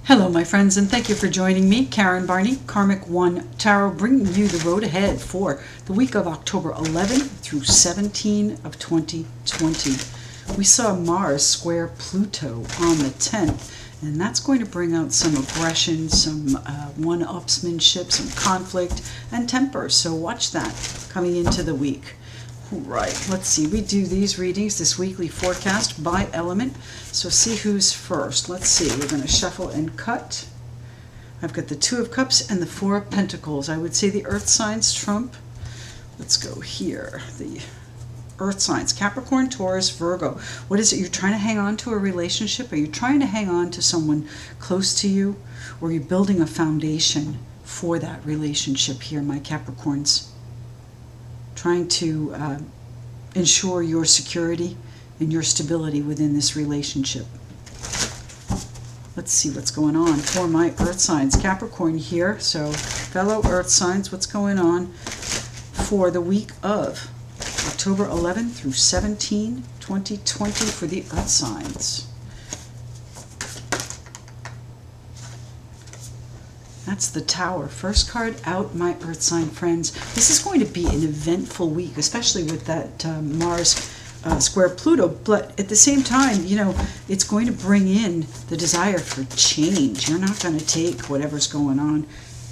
Hello, my friends, and thank you for joining me, Karen Barney, Karmic One Tarot, bringing you the road ahead for the week of October 11 through 17 of 2020. We saw Mars square Pluto on the 10th, and that's going to bring out some aggression, some one-upsmanship, some conflict, and temper. So watch that coming into the week. Right, let's see. We do these readings, this weekly forecast by element. So see who's first. Let's see. We're going to shuffle and cut. I've got the Two of Cups and the Four of Pentacles. I would say the Earth signs trump. Let's go here. The Earth signs, Capricorn, Taurus, Virgo. What is it? You're trying to hang on to a relationship? Are you trying to hang on to someone close to you? Or are you building a foundation for that relationship here, my Capricorns? Trying to ensure your security and your stability within this relationship. Let's see what's going on for my Earth signs. Capricorn here, so fellow Earth signs, what's going on for the week of October 11 through 17, 2020 for the Earth signs. That's the Tower. First card out, my Earth sign friends. This is going to be an eventful week, especially with that Mars square Pluto. But at the same time, you know, it's going to bring in the desire for change. You're not going to take whatever's going on.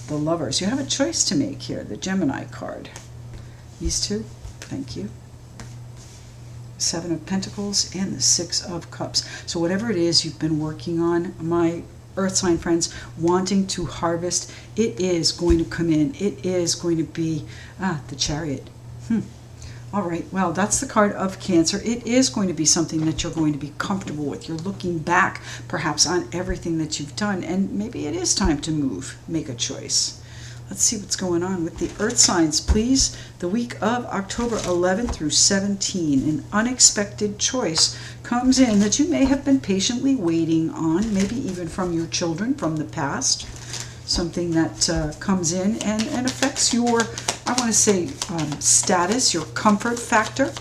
The Lovers. You have a choice to make here. The Gemini card. These two. Thank you. Seven of Pentacles and the Six of Cups. So whatever it is you've been working on, my Earth sign friends, wanting to harvest, it is going to come in. It is going to be the Chariot. All right, well, that's the card of Cancer. It is going to be something that you're going to be comfortable with. You're looking back perhaps on everything that you've done, and maybe it is time to move, make a choice. Let's see what's going on with the Earth signs, please. The week of October 11 through 17, an unexpected choice comes in that you may have been patiently waiting on, maybe even from your children from the past. Something that comes in and affects your, I want to say, status, your comfort factor.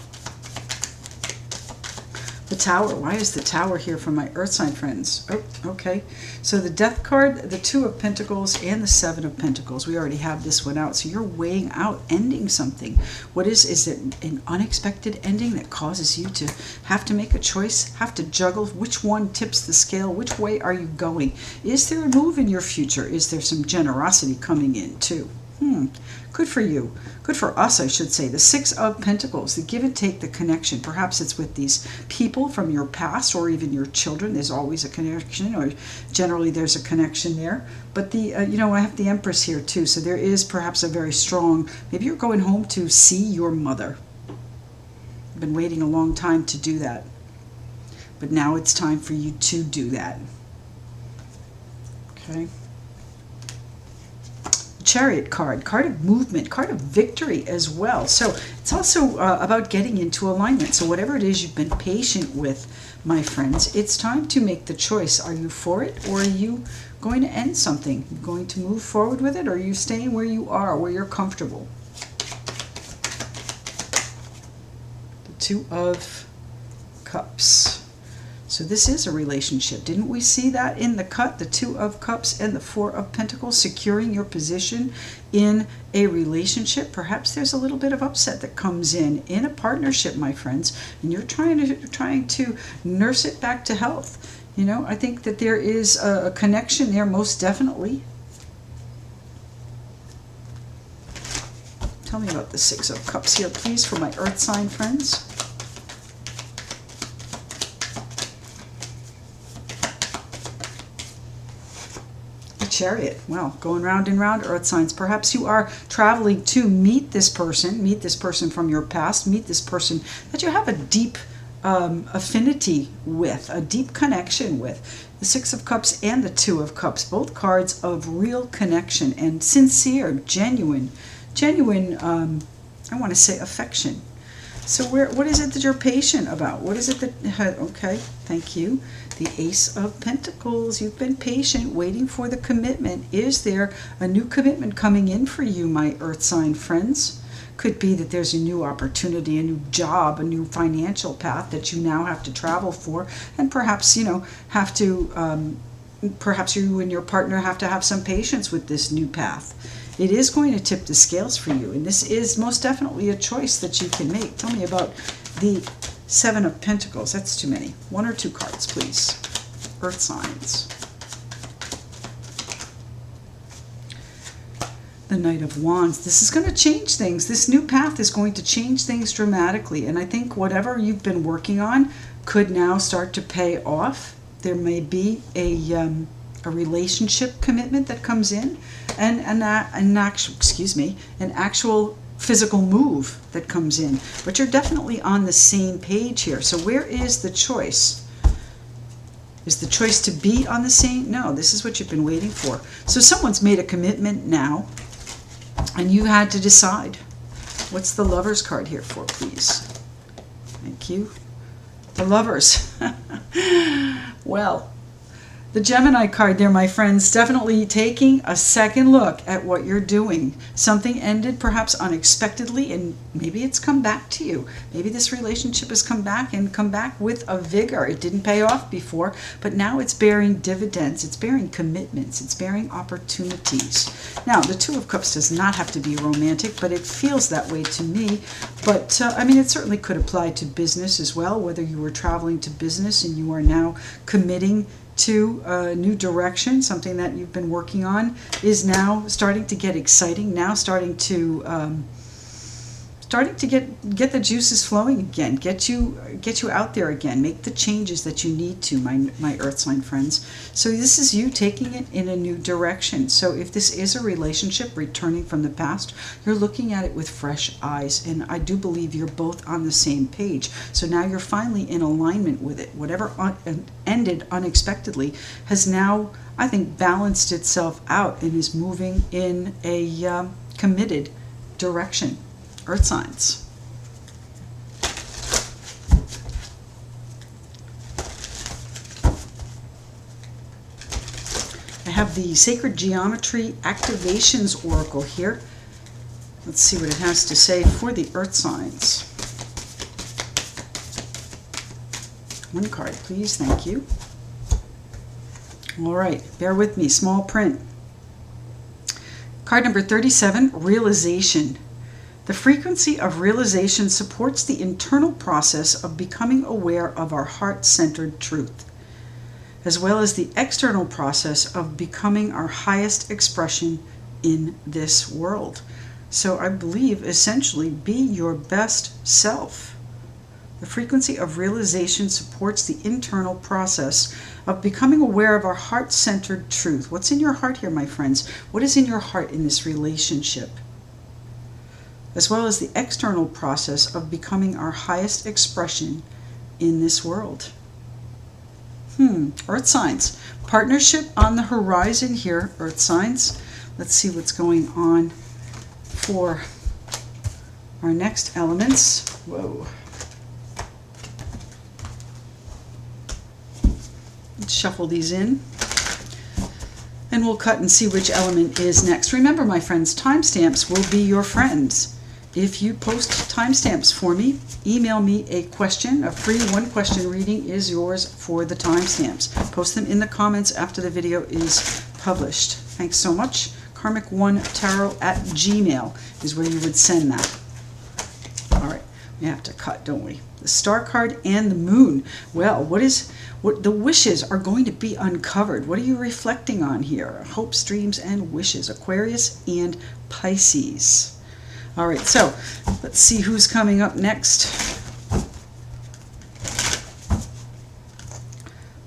The Tower. Why is the Tower here for my Earth sign friends? Oh, okay. So the Death card, the Two of Pentacles, and the Seven of Pentacles. We already have this one out. So you're weighing out, ending something. What is it an unexpected ending that causes you to have to make a choice, have to juggle? Which one tips the scale? Which way are you going? Is there a move in your future? Is there some generosity coming in too? Good for you. Good for us, I should say. The Six of Pentacles, the give and take, the connection. Perhaps it's with these people from your past or even your children. There's always a connection, or generally there's a connection there. But the, I have the Empress here too. So there is perhaps a very strong, maybe you're going home to see your mother. I've been waiting a long time to do that. But now it's time for you to do that. Okay. Chariot card, card of movement, card of victory as well. So it's also about getting into alignment. So whatever it is you've been patient with, my friends, it's time to make the choice. Are you for it, or are you going to end something? You're going to move forward with it, or are you staying where you are, where you're comfortable? The Two of Cups. So this is a relationship. Didn't we see that in the cut? The Two of Cups and the Four of Pentacles, securing your position in a relationship. Perhaps there's a little bit of upset that comes in a partnership, my friends, and you're trying to nurse it back to health. You know, I think that there is a connection there, most definitely. Tell me about the Six of Cups here, please, for my Earth sign friends. Chariot. Well, going round and round, Earth signs. Perhaps you are traveling to meet this person from your past, meet this person that you have a deep affinity with, a deep connection with. The Six of Cups and the Two of Cups, both cards of real connection and sincere, genuine, I want to say affection. So what is it that you're patient about? What is it that, okay, thank you. The Ace of Pentacles, you've been patient, waiting for the commitment. Is there a new commitment coming in for you, my Earth sign friends? Could be that there's a new opportunity, a new job, a new financial path that you now have to travel for, and perhaps, have to perhaps you and your partner have to have some patience with this new path. It is going to tip the scales for you, and this is most definitely a choice that you can make. Tell me about the Seven of Pentacles. That's too many. 1 or 2 cards, please. Earth signs. The Knight of Wands. This is going to change things. This new path is going to change things dramatically, and I think whatever you've been working on could now start to pay off. There may be a relationship commitment that comes in, and an actual physical move that comes in. But you're definitely on the same page here. So where is the choice? Is the choice to be on the same? No, this is what you've been waiting for. So someone's made a commitment now, and you had to decide. What's the Lovers card here for, please? Thank you. The Lovers. Well, the Gemini card there, my friends, definitely taking a second look at what you're doing. Something ended perhaps unexpectedly, and maybe it's come back to you. Maybe this relationship has come back with a vigor. It didn't pay off before, but now it's bearing dividends. It's bearing commitments. It's bearing opportunities. Now, the Two of Cups does not have to be romantic, but it feels that way to me. But, I mean, it certainly could apply to business as well, whether you were traveling to business and you are now committing to a new direction. Something that you've been working on is now starting to get exciting, now starting to get the juices flowing again, get you out there again, make the changes that you need to, my Earth sign friends. So this is you taking it in a new direction. So if this is a relationship returning from the past, you're looking at it with fresh eyes, and I do believe you're both on the same page. So now you're finally in alignment with it. Whatever ended unexpectedly has now, I think, balanced itself out and is moving in a committed direction. Earth signs. I have the Sacred Geometry Activations Oracle here. Let's see what it has to say for the Earth signs. 1 card, please. Thank you. All right, bear with me. Small print. Card number 37, Realization. The frequency of realization supports the internal process of becoming aware of our heart-centered truth, as well as the external process of becoming our highest expression in this world. So I believe, essentially, be your best self. The frequency of realization supports the internal process of becoming aware of our heart-centered truth. What's in your heart here, my friends? What is in your heart in this relationship? As well as the external process of becoming our highest expression in this world. Earth signs. Partnership on the horizon here, Earth signs. Let's see what's going on for our next elements. Whoa. Let's shuffle these in. And we'll cut and see which element is next. Remember, my friends, timestamps will be your friends. If you post timestamps for me, email me a question. A free 1-question reading is yours for the timestamps. Post them in the comments after the video is published. Thanks so much. karmic1tarot@gmail is where you would send that. All right, we have to cut, don't we? The Star card and the Moon. Well, what the wishes are going to be uncovered. What are you reflecting on here? Hopes, dreams, and wishes. Aquarius and Pisces. All right, so let's see who's coming up next.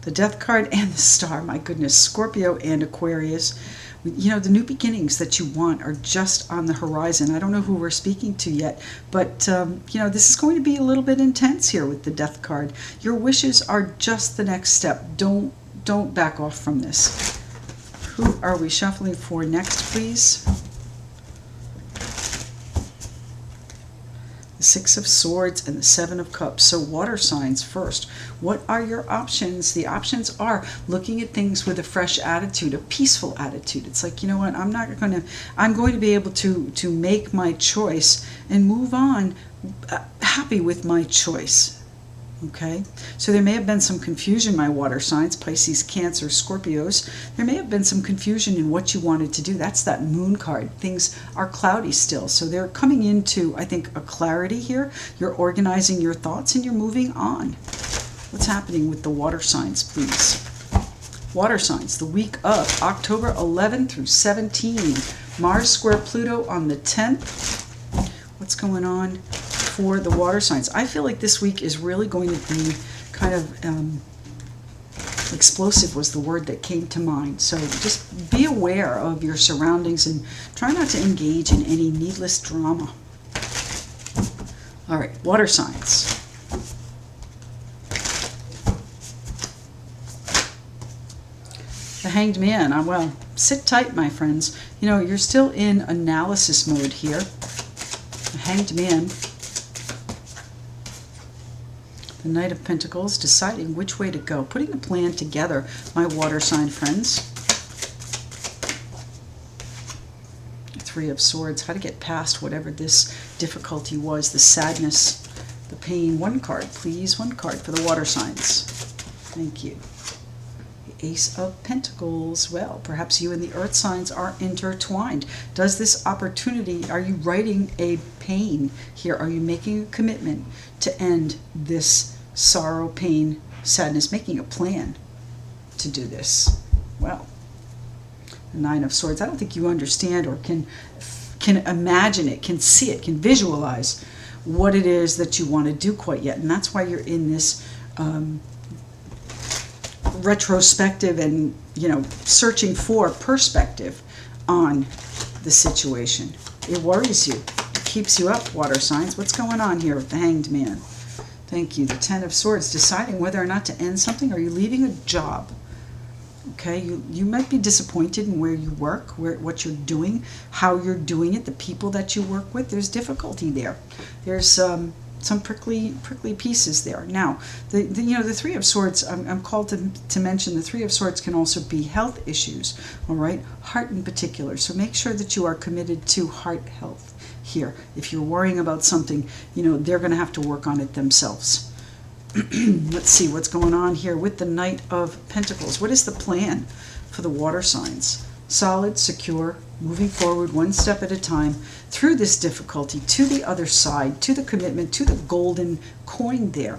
The Death card and the Star. My goodness, Scorpio and Aquarius. You know, the new beginnings that you want are just on the horizon. I don't know who we're speaking to yet, but, you know, this is going to be a little bit intense here with the Death card. Your wishes are just the next step. Don't back off from this. Who are we shuffling for next, please? The Six of Swords and the Seven of Cups. So water signs first. What are your options? The options are looking at things with a fresh attitude, a peaceful attitude. It's like, you know what, I'm going to be able to make my choice and move on happy with my choice. Okay, so there may have been some confusion, my water signs, Pisces, Cancer, Scorpios. There may have been some confusion in what you wanted to do. That's that moon card. Things are cloudy still. So they're coming into, I think, a clarity here. You're organizing your thoughts and you're moving on. What's happening with the water signs, please? Water signs, the week of October 11 through 17. Mars square Pluto on the 10th. What's going on for the water signs? I feel like this week is really going to be kind of explosive was the word that came to mind. So just be aware of your surroundings and try not to engage in any needless drama. All right, water signs. The Hanged Man. Well, sit tight, my friends. You know, you're still in analysis mode here. The Hanged Man. The Knight of Pentacles, deciding which way to go, putting a plan together, my water sign friends. Three of Swords, how to get past whatever this difficulty was, the sadness, the pain. One card, please, one card for the water signs. Thank you. The Ace of Pentacles. Well, perhaps you and the earth signs are intertwined. Does this opportunity, are you writing a pain here? Are you making a commitment to end this sorrow, pain, sadness, making a plan to do this? Well, the Nine of Swords. I don't think you understand or can imagine it, can see it, can visualize what it is that you want to do quite yet. And that's why you're in this retrospective and, you know, searching for perspective on the situation. It worries you. It keeps you up, water signs. What's going on here with the Hanged Man? Thank you. The Ten of Swords, deciding whether or not to end something. Are you leaving a job? Okay, you might be disappointed in where you work, what you're doing, how you're doing it, the people that you work with. There's difficulty there. There's some prickly pieces there. Now, the Three of Swords, I'm called to mention the Three of Swords can also be health issues, all right? Heart in particular. So make sure that you are committed to heart health here. If you're worrying about something, you know, they're going to have to work on it themselves. Let's see what's going on here with the Knight of Pentacles. What is the plan for the water signs? Solid, secure, moving forward one step at a time through this difficulty to the other side, to the commitment, to the golden coin there.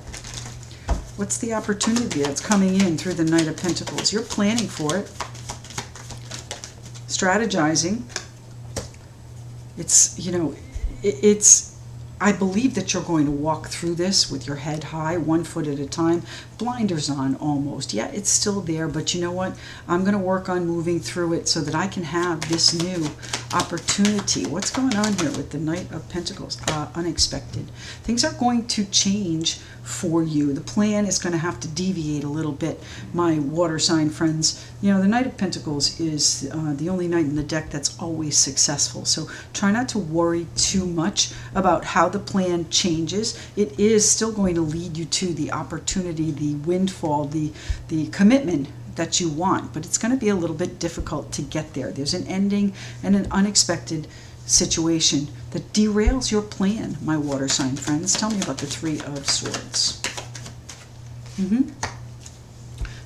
What's the opportunity that's coming in through the Knight of Pentacles? You're planning for it, strategizing. It's, you know, I believe that you're going to walk through this with your head high, 1 foot at a time, blinders on almost. Yeah, it's still there, but you know what? I'm going to work on moving through it so that I can have this new opportunity. What's going on here with the Knight of Pentacles? Unexpected. Things are going to change for you. The plan is going to have to deviate a little bit, my water sign friends. You know, the Knight of Pentacles is the only knight in the deck that's always successful. So try not to worry too much about how the plan changes. It is still going to lead you to the opportunity, the windfall, the commitment that you want, but it's going to be a little bit difficult to get there. There's an ending and an unexpected situation that derails your plan, my water sign friends. Tell me about the Three of Swords. Going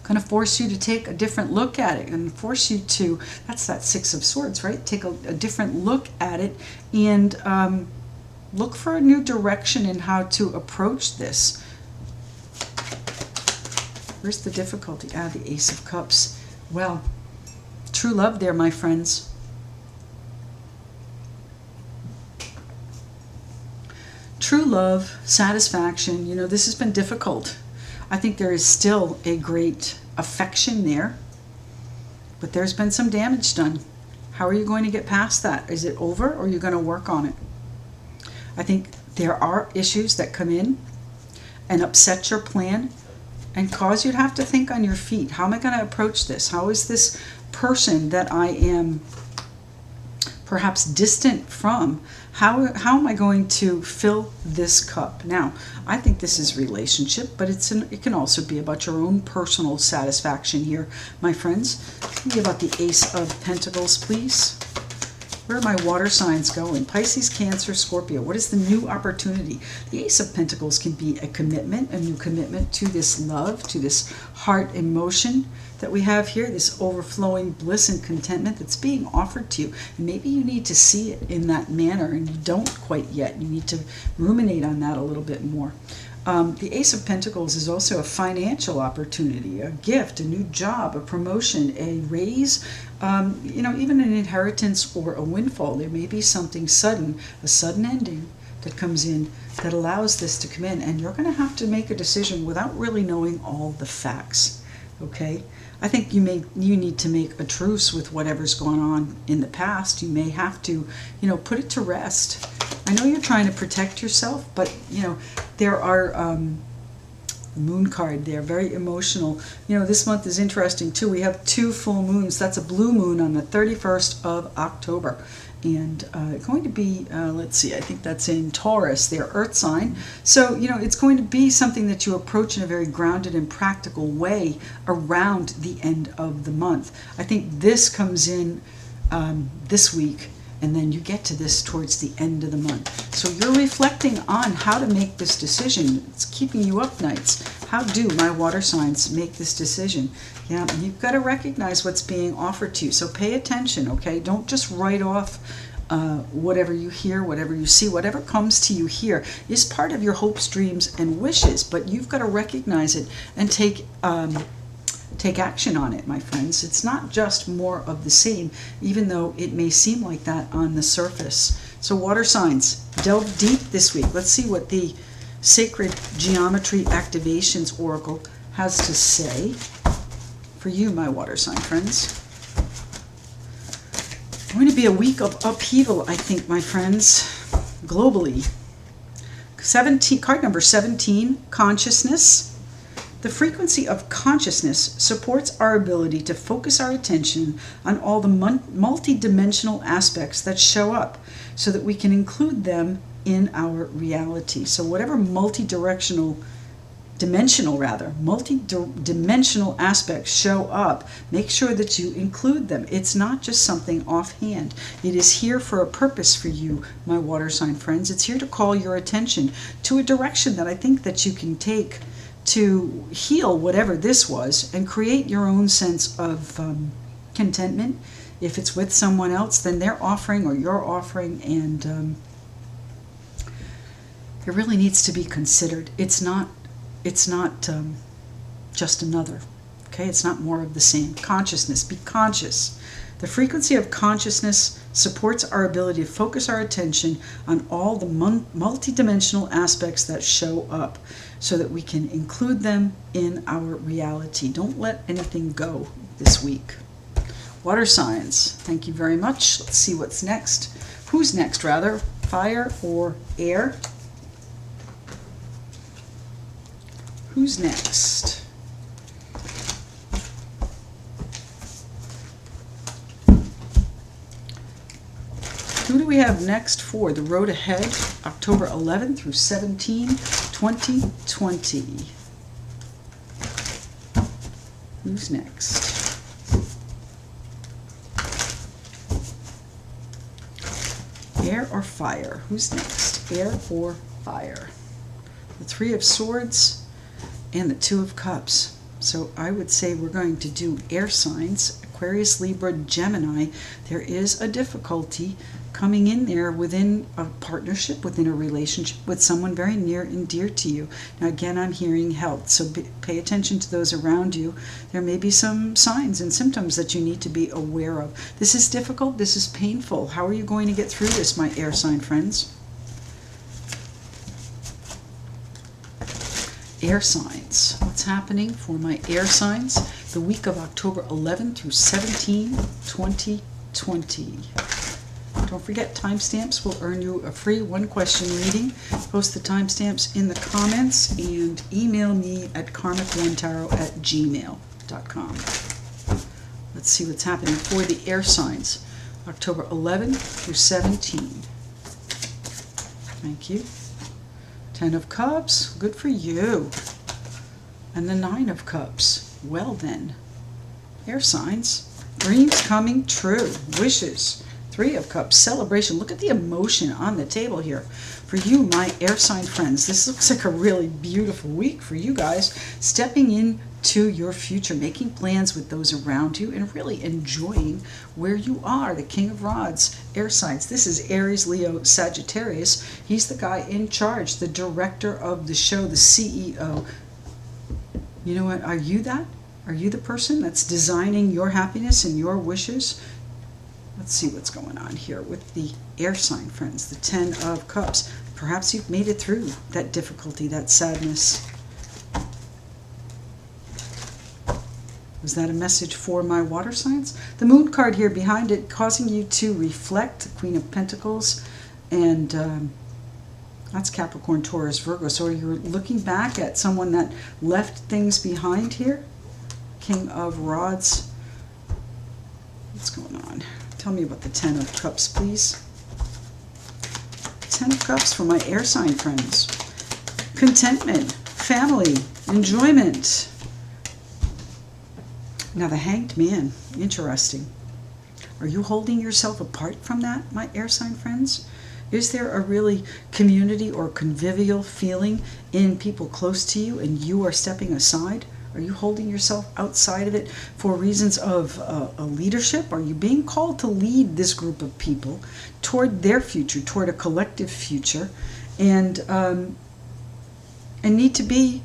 to force you to take a different look at it and force you to, that's that Six of Swords, right? Take a different look at it and look for a new direction in how to approach this. Where's the difficulty? The Ace of Cups. Well, true love there, my friends. True love, satisfaction. You know, this has been difficult. I think there is still a great affection there, but there's been some damage done. How are you going to get past that? Is it over, or are you going to work on it? I think there are issues that come in and upset your plan and cause you to have to think on your feet. How am I going to approach this? How is this person that I am perhaps distant from, how am I going to fill this cup? Now, I think this is relationship, but it can also be about your own personal satisfaction here, my friends. Tell me about the Ace of Pentacles, please. Where are my water signs going? Pisces, Cancer, Scorpio. What is the new opportunity? The Ace of Pentacles can be a commitment, a new commitment to this love, to this heart emotion that we have here, this overflowing bliss and contentment that's being offered to you. And maybe you need to see it in that manner and you don't quite yet. You need to ruminate on that a little bit more. The Ace of Pentacles is also a financial opportunity, a gift, a new job, a promotion, a raise, even an inheritance or a windfall. There may be something sudden, a sudden ending that comes in that allows this to come in. And you're going to have to make a decision without really knowing all the facts, okay? I think you need to make a truce with whatever's gone on in the past. You may have to, put it to rest. I know you're trying to protect yourself, but, there are moon card there, very emotional. This month is interesting too. We have 2 full moons. That's a blue moon on the 31st of October. And going to be, let's see, I think that's in Taurus, their earth sign. So, it's going to be something that you approach in a very grounded and practical way around the end of the month. I think this comes in this week, and then you get to this towards the end of the month. So you're reflecting on how to make this decision. It's keeping you up nights. How do my water signs make this decision? Yeah, you've got to recognize what's being offered to you. So pay attention, okay? Don't just write off whatever you hear, whatever you see, whatever comes to you here is part of your hopes, dreams, and wishes. But you've got to recognize it and take action on it, my friends. It's not just more of the same, even though it may seem like that on the surface. So water signs, delve deep this week. Let's see what the Sacred Geometry Activations Oracle has to say for you, my water sign friends. Going to be a week of upheaval, I think, my friends, globally. 17, card number 17, consciousness. The frequency of consciousness supports our ability to focus our attention on all the multi-dimensional aspects that show up so that we can include them in our reality. So whatever multi-dimensional aspects show up, make sure that you include them. It's not just something offhand. It is here for a purpose for you, my water sign friends. It's here to call your attention to a direction that I think that you can take to heal whatever this was and create your own sense of contentment. If it's with someone else, then they're offering or you're offering, and it really needs to be considered. It's not just another, okay? It's not more of the same. Consciousness, be conscious. The frequency of consciousness supports our ability to focus our attention on all the multidimensional aspects that show up so that we can include them in our reality. Don't let anything go this week. Water signs, thank you very much. Let's see what's next. Who's next, rather? Fire or air? Who's next? Who do we have next for the road ahead, October 11 through 17, 2020? Who's next? Air or fire? Who's next? Air or fire? The Three of Swords and the Two of Cups. So I would say we're going to do air signs, Aquarius, Libra, Gemini. There is a difficulty coming in there within a partnership, within a relationship with someone very near and dear to you. Now again, I'm hearing health, so pay attention to those around you. There may be some signs and symptoms that you need to be aware of. This is difficult, this is painful. How are you going to get through this, my air sign friends? Air signs. What's happening for my air signs the week of October 11 through 17, 2020? Don't forget, timestamps will earn you a free one-question reading. Post the timestamps in the comments and email me at karmic1tarot@gmail.com. Let's see what's happening for the air signs, October 11 through 17. Thank you. 10 of Cups, good for you. And the 9 of Cups, well then. Air signs, dreams coming true, wishes. Three of Cups, celebration. Look at the emotion on the table here. For you, my air sign friends, this looks like a really beautiful week for you guys. Stepping into your future, making plans with those around you, and really enjoying where you are. The King of Rods, air signs. This is Aries, Leo, Sagittarius. He's the guy in charge, the director of the show, the CEO. You know what? Are you that? Are you the person that's designing your happiness and your wishes? Let's see what's going on here with the air sign friends, the 10 of Cups. Perhaps you've made it through that difficulty, that sadness. Was that a message for my water signs? The Moon card here behind it, causing you to reflect, Queen of Pentacles, and that's Capricorn, Taurus, Virgo. So you're looking back at someone that left things behind here. King of Rods. What's going on? Tell me about the 10 of Cups, please. 10 of Cups for my air sign friends. Contentment, family, enjoyment. Now the Hanged Man, interesting. Are you holding yourself apart from that, my air sign friends? Is there a really community or convivial feeling in people close to you and you are stepping aside? Are you holding yourself outside of it for reasons of a leadership? Are you being called to lead this group of people toward their future, toward a collective future, and need to be,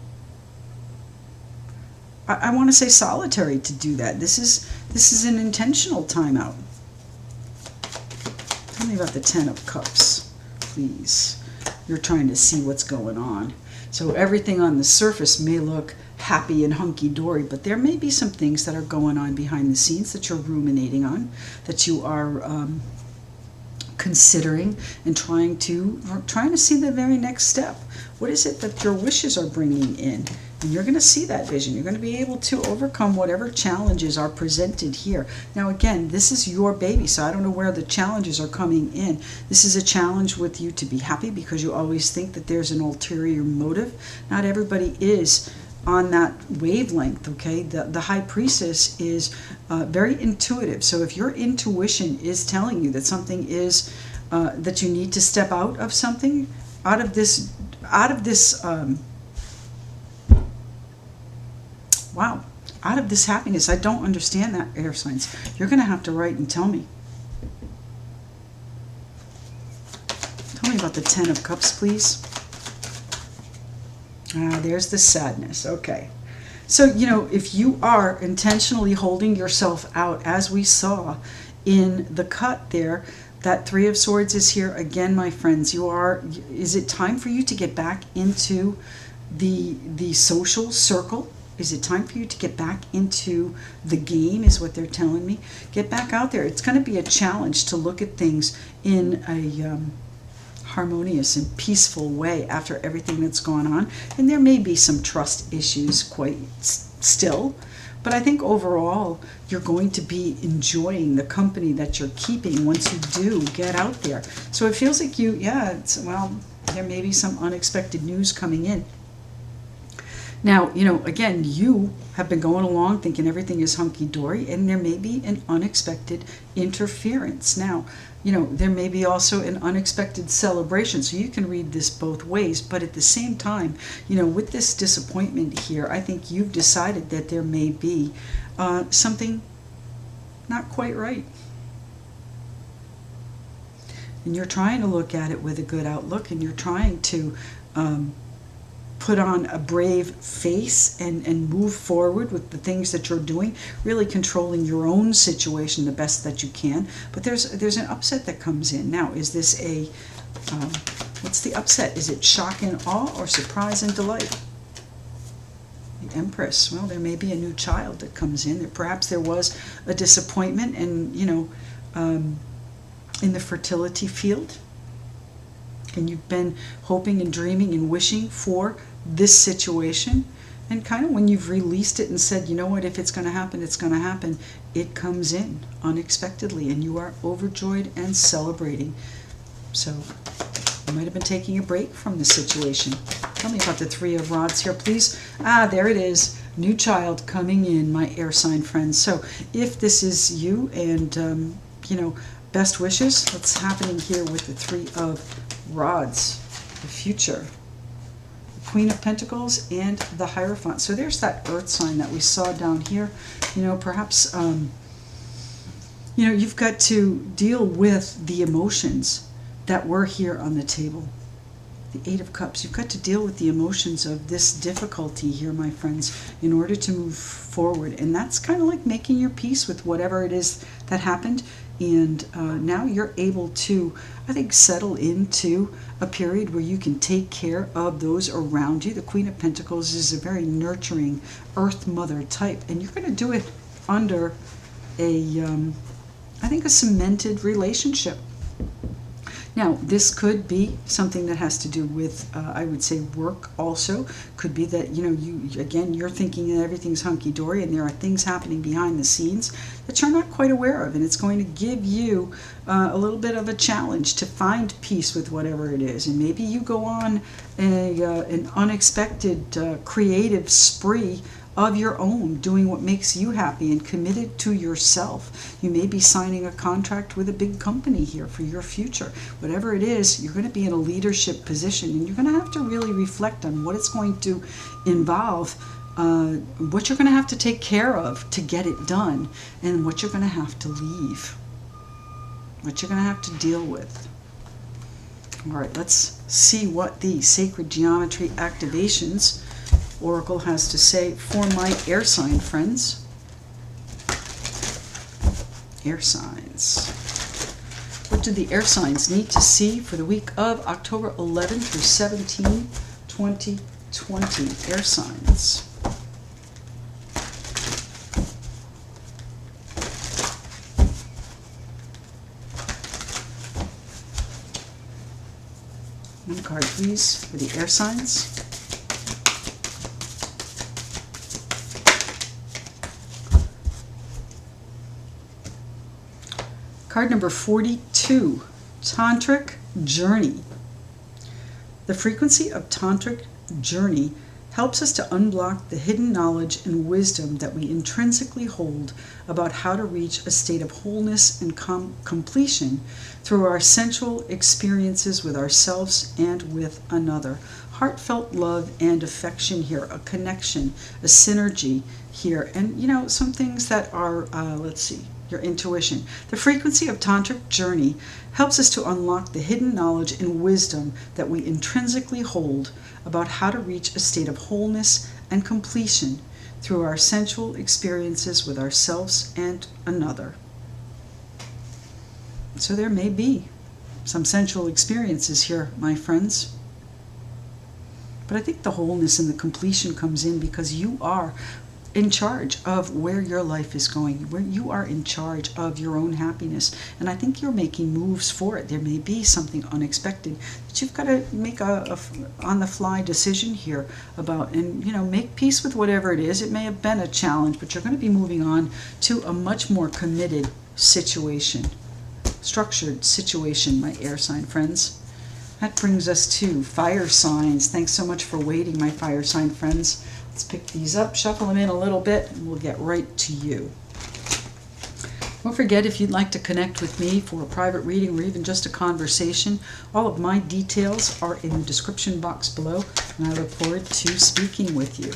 I want to say, solitary to do that? This is an intentional timeout. Tell me about the 10 of Cups, please. You're trying to see what's going on. So everything on the surface may look happy and hunky-dory, but there may be some things that are going on behind the scenes that you're ruminating on, that you are considering and trying to see the very next step. What is it that your wishes are bringing in? And you're going to see that vision. You're going to be able to overcome whatever challenges are presented here. Now, again, this is your baby, so I don't know where the challenges are coming in. This is a challenge with you to be happy because you always think that there's an ulterior motive. Not everybody is on that wavelength, okay? The High Priestess is very intuitive. So if your intuition is telling you that something is, that you need to step out of something, out of this wow, out of this happiness. I don't understand that, air signs. You're going to have to write and tell me. Tell me about the 10 of Cups, please. There's the sadness. Okay. So, you know, if you are intentionally holding yourself out, as we saw in the cut there, that 3 of Swords is here again, my friends. Is it time for you to get back into the social circle? Is it time for you to get back into the game, is what they're telling me? Get back out there. It's going to be a challenge to look at things in a harmonious and peaceful way after everything that's gone on. And there may be some trust issues quite still, but I think overall you're going to be enjoying the company that you're keeping once you do get out there. So it feels like well, there may be some unexpected news coming in. Now, you know, again, you have been going along thinking everything is hunky-dory, and there may be an unexpected interference. Now, you know, there may be also an unexpected celebration, so you can read this both ways, but at the same time, you know, with this disappointment here, I think you've decided that there may be something not quite right. And you're trying to look at it with a good outlook, and you're trying to put on a brave face and move forward with the things that you're doing, really controlling your own situation the best that you can. But there's an upset that comes in. Now, is this a, what's the upset? Is it shock and awe or surprise and delight? The Empress. Well, there may be a new child that comes in. Perhaps there was a disappointment and, you know, in the fertility field. And you've been hoping and dreaming and wishing for this situation, and kind of when you've released it and said, you know what, if it's going to happen, it's going to happen, it comes in unexpectedly and you are overjoyed and celebrating. So you might have been taking a break from the situation. Tell me about the 3 of Rods here, please. There it is. New child coming in, my air sign friends. So if this is you and you know, best wishes. What's happening here with the Three of Rods? The future. The Queen of Pentacles and the Hierophant. So there's that earth sign that we saw down here. You know, perhaps, you know, you've got to deal with the emotions that were here on the table. The Eight of Cups. You've got to deal with the emotions of this difficulty here, my friends, in order to move forward. And that's kind of like making your peace with whatever it is that happened. And now you're able to, I think, settle into a period where you can take care of those around you. The Queen of Pentacles is a very nurturing Earth Mother type. And you're going to do it under a, I think, a cemented relationship. Now, this could be something that has to do with, I would say, work also. Could be that, you know, you're thinking that everything's hunky-dory and there are things happening behind the scenes that you're not quite aware of. And it's going to give you a little bit of a challenge to find peace with whatever it is. And maybe you go on an unexpected creative spree of your own, doing what makes you happy and committed to yourself. You may be signing a contract with a big company here for your future. Whatever it is, you're going to be in a leadership position and you're going to have to really reflect on what it's going to involve, what you're going to have to take care of to get it done, and what you're going to have to leave, what you're going to have to deal with. All right, let's see what the Sacred Geometry activations Oracle has to say for my air sign friends. Air signs. What do the air signs need to see for the week of October 11 through 17, 2020? Air signs. One card, please, for the air signs. Card number 42, Tantric Journey. The frequency of Tantric Journey helps us to unblock the hidden knowledge and wisdom that we intrinsically hold about how to reach a state of wholeness and completion through our sensual experiences with ourselves and with another. Heartfelt love and affection here, a connection, a synergy here, and you know, some things that are, let's see, your intuition. The frequency of Tantric Journey helps us to unlock the hidden knowledge and wisdom that we intrinsically hold about how to reach a state of wholeness and completion through our sensual experiences with ourselves and another. So there may be some sensual experiences here, my friends. But I think the wholeness and the completion comes in because you are in charge of where your life is going, where you are in charge of your own happiness. And I think you're making moves for it. There may be something unexpected that you've got to make a on-the-fly decision here about, and you know, make peace with whatever it is. It may have been a challenge, but you're going to be moving on to a much more committed situation, structured situation, my air sign friends. That brings us to fire signs. Thanks so much for waiting, my fire sign friends. Let's pick these up, shuffle them in a little bit, and we'll get right to you. Don't forget, if you'd like to connect with me for a private reading or even just a conversation, all of my details are in the description box below, and I look forward to speaking with you.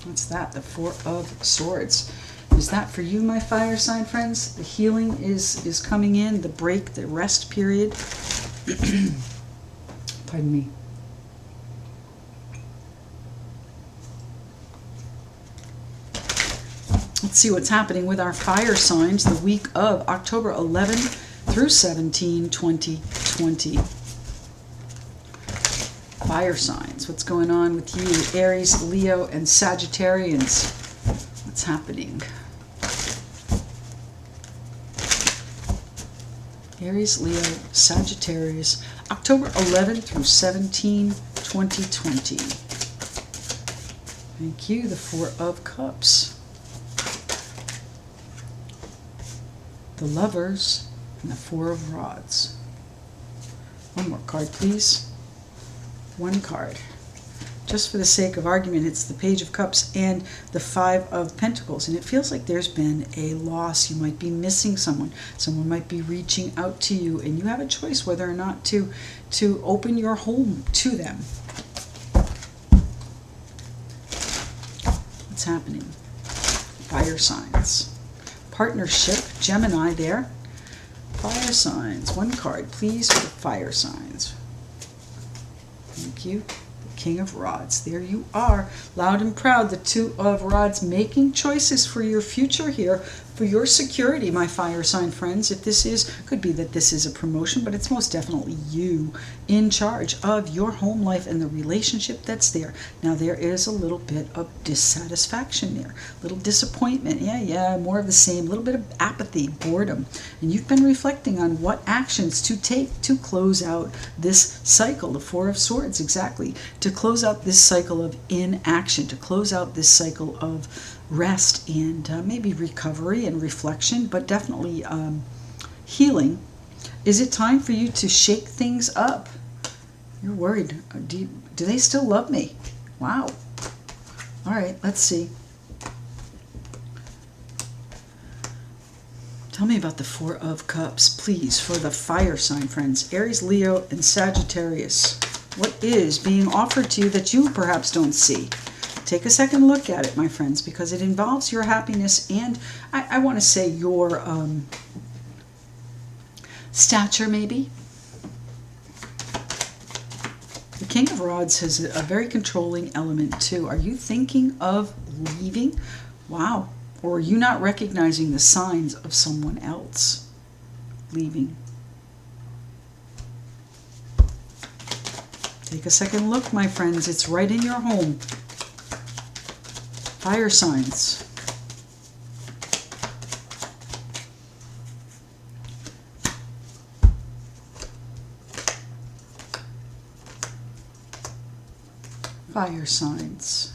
What's that? The Four of Swords. Is that for you, my fire sign friends? The healing is coming in, the break, the rest period. Pardon me. Let's see what's happening with our fire signs the week of October 11 through 17, 2020. Fire signs. What's going on with you, Aries, Leo, and Sagittarians? What's happening? Aries, Leo, Sagittarius, October 11 through 17, 2020. Thank you. The Four of Cups. The Lovers, and the Four of Rods. One more card, please. One card. just for the sake of argument, it's the Page of Cups and the Five of Pentacles. And it feels like there's been a loss. You might be missing someone. Someone might be reaching out to you, and you have a choice whether or not to open your home to them. What's happening? Fire signs. Partnership, Gemini there. Fire signs. One card, please, for the fire signs. Thank you. The King of Rods. There you are. Loud and proud. The Two of Rods, making choices for your future here, for your security, my fire sign friends. If this is, could be that this is a promotion, but it's most definitely you in charge of your home life and the relationship that's there. Now, there is a little bit of dissatisfaction there, a little disappointment. Yeah, more of the same, a little bit of apathy, boredom. And you've been reflecting on what actions to take to close out this cycle, the Four of Swords, exactly, to close out this cycle of inaction, to close out this cycle of rest and maybe recovery and reflection, but definitely healing. Is it time for you to shake things up? You're worried. Do they still love me? Wow. All right, let's see. Tell me about the Four of Cups, please, for the fire sign friends. Aries, Leo, and Sagittarius. What is being offered to you that you perhaps don't see? Take a second look at it, my friends, because it involves your happiness and, I want to say, your stature, maybe. The King of Rods has a very controlling element, too. Are you thinking of leaving? Wow. Or are you not recognizing the signs of someone else leaving? Take a second look, my friends. It's right in your home. Fire signs. Fire signs.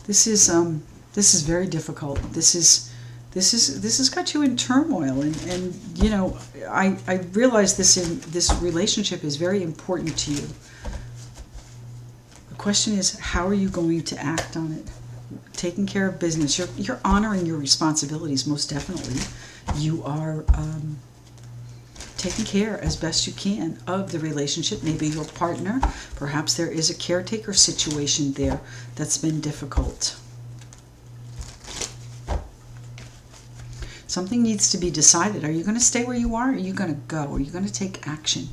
This is very difficult. This has got you in turmoil, and you know, I realize this relationship is very important to you. The question is, how are you going to act on it? Taking care of business. You're honoring your responsibilities, most definitely. You are taking care as best you can of the relationship, maybe your partner. Perhaps there is a caretaker situation there that's been difficult. Something needs to be decided. Are you going to stay where you are? Or are you going to go? Are you going to take action?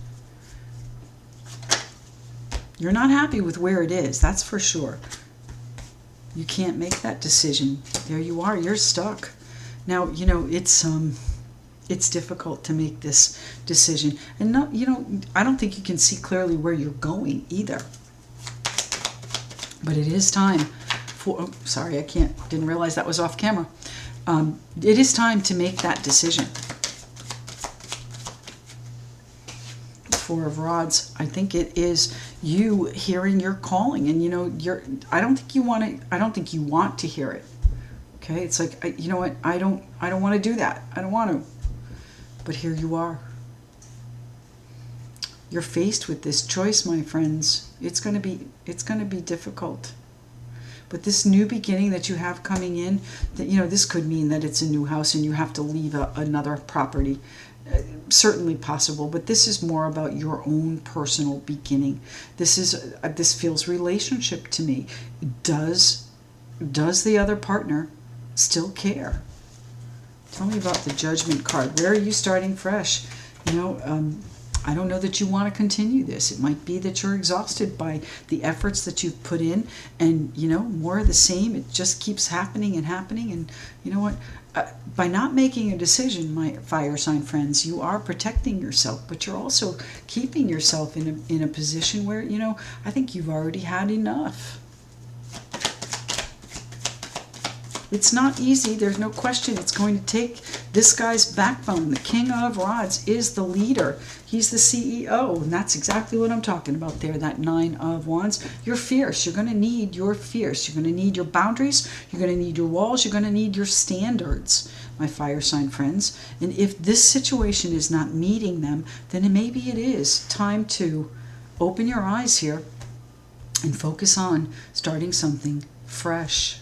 You're not happy with where it is, that's for sure. You can't make that decision. There you are, you're stuck. Now, you know, it's difficult to make this decision. And not, you know, I don't think you can see clearly where you're going either. But it is time for, oh, sorry, didn't realize that was off camera. It is time to make that decision. Four of Rods, I think it is you hearing your calling, and you know, I don't think you want to hear it. Okay, it's like, you know what, I don't want to do that. I don't want to. But here you are. You're faced with this choice, my friends. It's going to be difficult. But this new beginning that you have coming in, that, you know, this could mean that it's a new house and you have to leave another property. Certainly possible, but this is more about your own personal beginning. This feels relationship to me. Does the other partner still care? Tell me about the Judgment card. Where are you starting fresh? You know, I don't know that you want to continue this. It might be that you're exhausted by the efforts that you've put in, and, you know, more of the same. It just keeps happening and happening. And you know what? By not making a decision, my fire sign friends, you are protecting yourself, but you're also keeping yourself in a position where, you know, I think you've already had enough. It's not easy. There's no question. It's going to take this guy's backbone. The King of Rods is the leader. He's the CEO, and that's exactly what I'm talking about there, that Nine of Wands. You're fierce. You're going to need your fierce. You're going to need your boundaries. You're going to need your walls. You're going to need your standards, my fire sign friends. And if this situation is not meeting them, then maybe it is time to open your eyes here and focus on starting something fresh.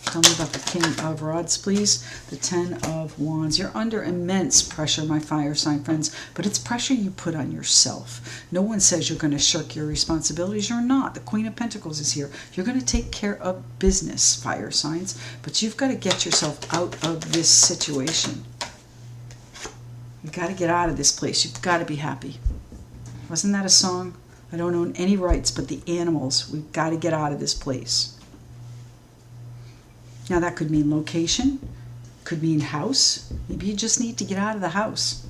Tell me about the King of Rods, please. The Ten of Wands. You're under immense pressure, my fire sign friends, but it's pressure you put on yourself. No one says you're going to shirk your responsibilities. You're not. The Queen of Pentacles is here. You're going to take care of business, fire signs, but you've got to get yourself out of this situation. You've got to get out of this place. You've got to be happy. Wasn't that a song? I don't own any rights but the animals. We've got to get out of this place. Now that could mean location, could mean house. Maybe you just need to get out of the house.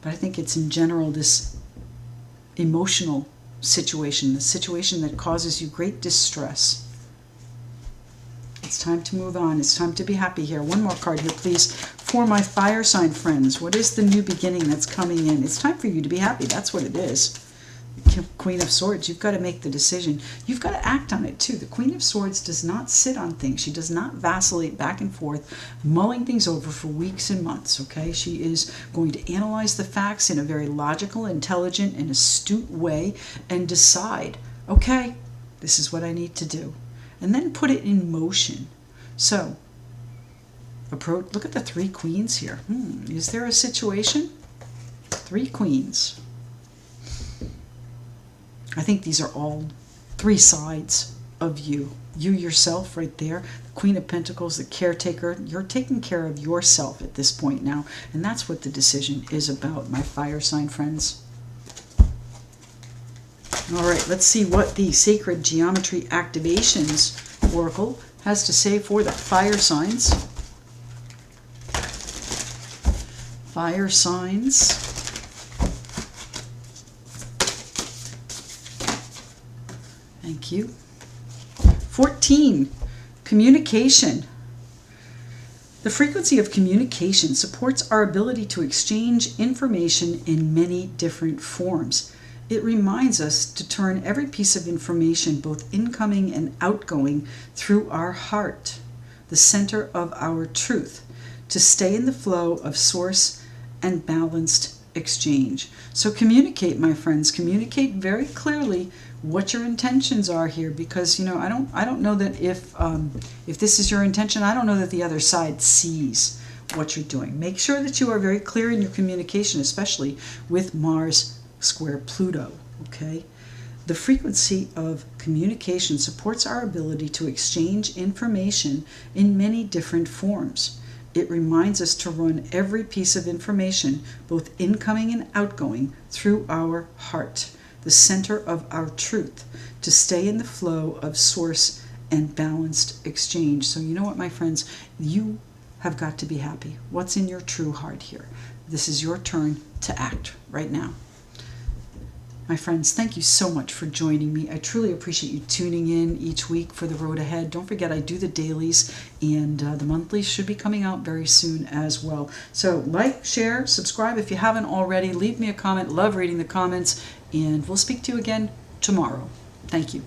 But I think it's in general this emotional situation, the situation that causes you great distress. It's time to move on. It's time to be happy here. One more card here, please, for my fire sign friends. What is the new beginning that's coming in? It's time for you to be happy. That's what it is. Queen of Swords, you've got to make the decision. You've got to act on it too. The Queen of Swords does not sit on things. She does not vacillate back and forth, mulling things over for weeks and months, okay? She is going to analyze the facts in a very logical, intelligent, and astute way and decide, okay, this is what I need to do. And then put it in motion. So, look at the 3 queens here. Is there a situation? 3 queens. I think these are all 3 sides of you. You yourself right there, the Queen of Pentacles, the caretaker. You're taking care of yourself at this point now. And that's what the decision is about, my fire sign friends. All right, let's see what the Sacred Geometry Activations Oracle has to say for the fire signs. Fire signs. Thank you. 14, communication. The frequency of communication supports our ability to exchange information in many different forms. It reminds us to turn every piece of information, both incoming and outgoing, through our heart, the center of our truth, to stay in the flow of source and balanced exchange. So communicate, my friends. Communicate very clearly what your intentions are here, because I don't know that if this is your intention, I don't know that the other side sees what you're doing. Make sure that you are very clear in your communication, especially with Mars square Pluto, okay? The frequency of communication supports our ability to exchange information in many different forms. It reminds us to run every piece of information, both incoming and outgoing, through our heart, the center of our truth, to stay in the flow of source and balanced exchange. So you know what, my friends? You have got to be happy. What's in your true heart here? This is your turn to act right now. My friends, thank you so much for joining me. I truly appreciate you tuning in each week for the road ahead. Don't forget, I do the dailies, and the monthlies should be coming out very soon as well. So like, share, subscribe if you haven't already. Leave me a comment. Love reading the comments, and we'll speak to you again tomorrow. Thank you.